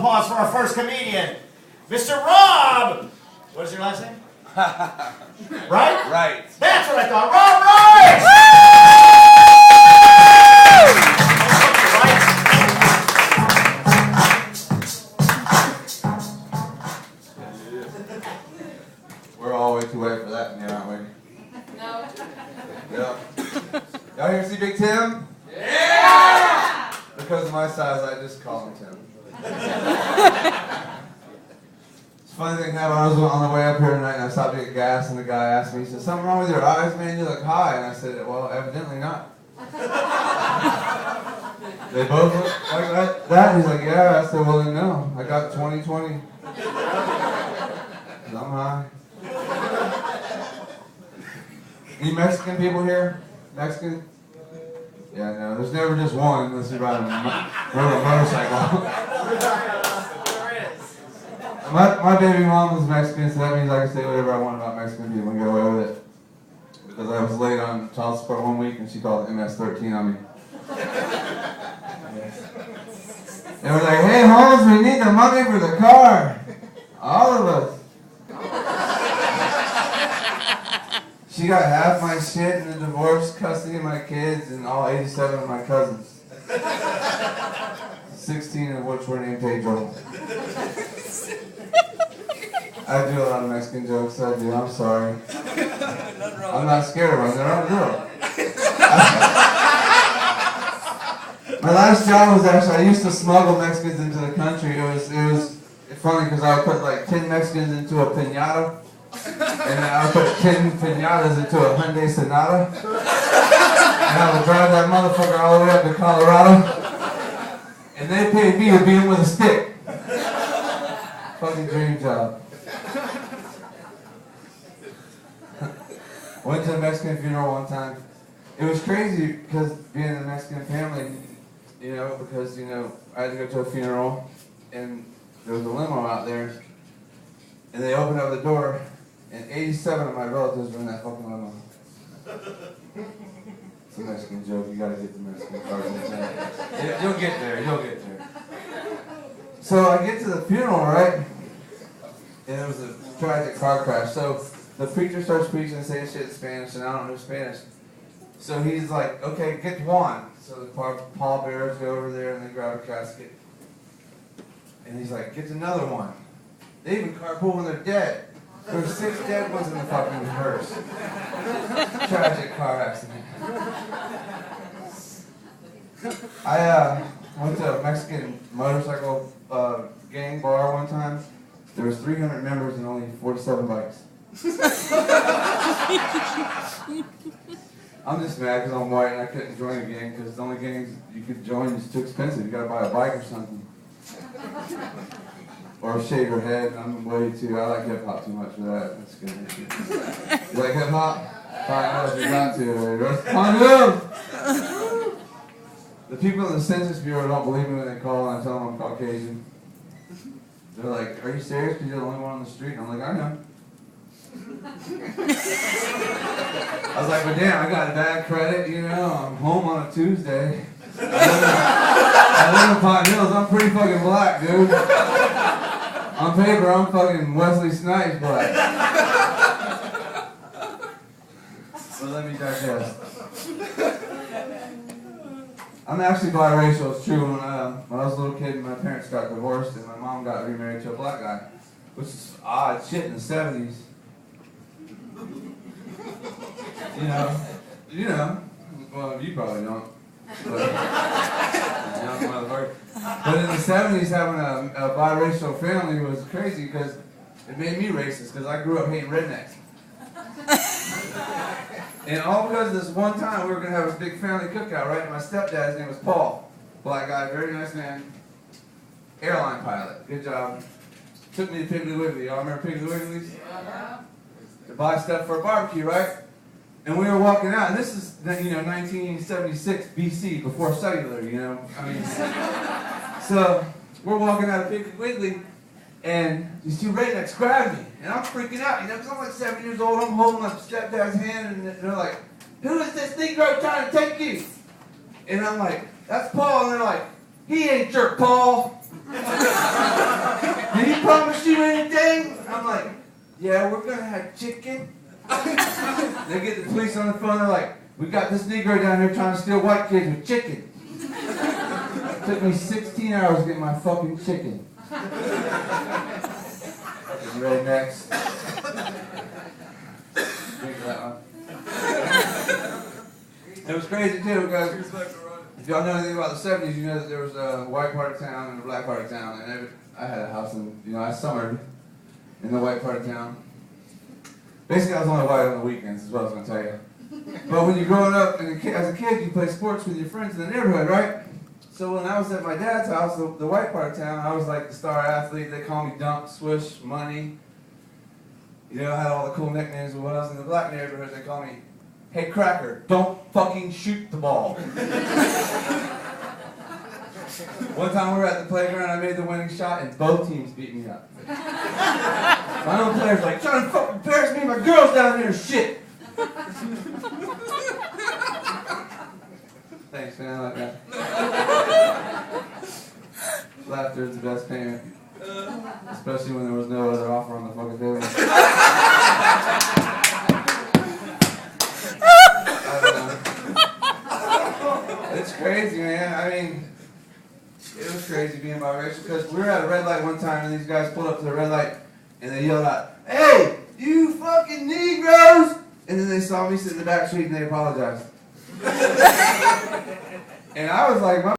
applause for our first comedian, Mr. Rob. What is your last name? Right? Right. That's what I thought. Rob Rice! We're all way too late for that now, aren't we? No. Yeah. Y'all here see Big Tim? Yeah! Because of my size, I just call him Tim. It's a funny thing happened. I was on the way up here tonight and I stopped to get gas and the guy asked me, he said, "Something wrong with your eyes, man? You look high." And I said, "Well, evidently not." They both look like that? He's like, "Yeah." I said, "Well, then no. I got 20/20. I'm high. Any Mexican people here? Mexican? Yeah, no, there's never just one unless you're riding a motorcycle. My baby mom was Mexican, so that means I can say whatever I want about Mexican people and get away with it. Because I was late on child support one week and she called MS-13 on me. They were like, "Hey, Holmes, we need the money for the car. All of us." She got half my shit in the divorce, custody of my kids, and all 87 of my cousins. 16 of which were named Pedro. I do a lot of Mexican jokes, I do, I'm sorry. I'm not scared of them, they're all real. My last job was actually, I used to smuggle Mexicans into the country. It was funny because I would put like 10 Mexicans into a piñata. And then I would put 10 piñatas into a Hyundai Sonata. And I would drive that motherfucker all the way up to Colorado. And they paid me to beat him with a stick. Fucking dream job. Went to a Mexican funeral one time. It was crazy because being in a Mexican family, you know, because, you know, I had to go to a funeral and there was a limo out there. And they opened up the door. And 87 of my relatives were in that fucking limo. It's a Mexican joke. You gotta get the Mexican part. You'll get there. You'll get there. So I get to the funeral, right? And it was a tragic car crash. So the preacher starts preaching and saying shit in Spanish, and I don't know Spanish. So he's like, "Okay, get one." So the pallbearers go over there and they grab a casket. And he's like, "Get another one." They even carpool when they're dead. There were 6 dead ones in the fucking hearse. Tragic car accident. I went to a Mexican motorcycle gang bar one time. There was 300 members and only 47 bikes. I'm just mad because I'm white and I couldn't join a gang because the only gangs you could join is too expensive. You gotta buy a bike or something. Or shave your head. I'm way too. I like hip hop too much for that. That's good. You like hip hop? Fine, you're not too. The people in the Census Bureau don't believe me when they call and I tell them I'm Caucasian. They're like, "Are you serious? Because you're the only one on the street." And I'm like, "I know." I was like, "But damn, I got bad credit. You know, I'm home on a Tuesday. I live in Pine Hills. I'm pretty fucking black, dude." On paper, I'm fucking Wesley Snipes black. So let me digest. I'm actually biracial, it's true. When I was a little kid, my parents got divorced and my mom got remarried to a black guy. Which is odd shit in the 70s. You know. Well, you probably don't. But in the 70s, having a biracial family was crazy because it made me racist because I grew up hating rednecks. And all because this one time we were going to have a big family cookout, right? My stepdad's name was Paul. Black guy, very nice man. Airline pilot. Good job. Took me to Piggly Wiggly. Y'all remember Piggly Wiggly's? Yeah. To buy stuff for a barbecue, right? And we were walking out, and this is, 1976 BC, before cellular, So, we're walking out of Piggly Wiggly, and these two rednecks grabbed me, and I'm freaking out, because I'm like 7 years old, I'm holding my stepdad's hand, and they're like, "Who is this Negro trying to take you?" And I'm like, "That's Paul," and they're like, "He ain't your Paul." promise you anything? I'm like, yeah, we're gonna have chicken. They get the police on the phone, they're like, we got this Negro down here trying to steal white kids with chicken. It took me 16 hours to get my fucking chicken. You ready next? Drink that one. It was crazy too because if y'all know anything about the 70s, you know that there was a white part of town and a black part of town, and I had a house and I summered in the white part of town. Basically, I was only white on the weekends, is what I was going to tell you. But when you're growing up and as a kid, you play sports with your friends in the neighborhood, right? So when I was at my dad's house, the white part of town, I was like the star athlete. They call me Dunk, Swish, Money. You know, I had all the cool nicknames. But when I was in the black neighborhood, they call me, hey Cracker, don't fucking shoot the ball. One time we were at the playground, I made the winning shot, and both teams beat me up. My own player's like, trying to fucking embarrass me, my girl's down there, shit. Thanks, man, I like that. Laughter is the best payment. Especially when there was no other offer on the fucking table. I don't know. It's crazy, man. I mean, it was crazy being biracial because we were at a red light one time and these guys pulled up to the red light and they yelled out, hey, you fucking Negroes! And then they saw me sit in the back street and they apologized. And I was like,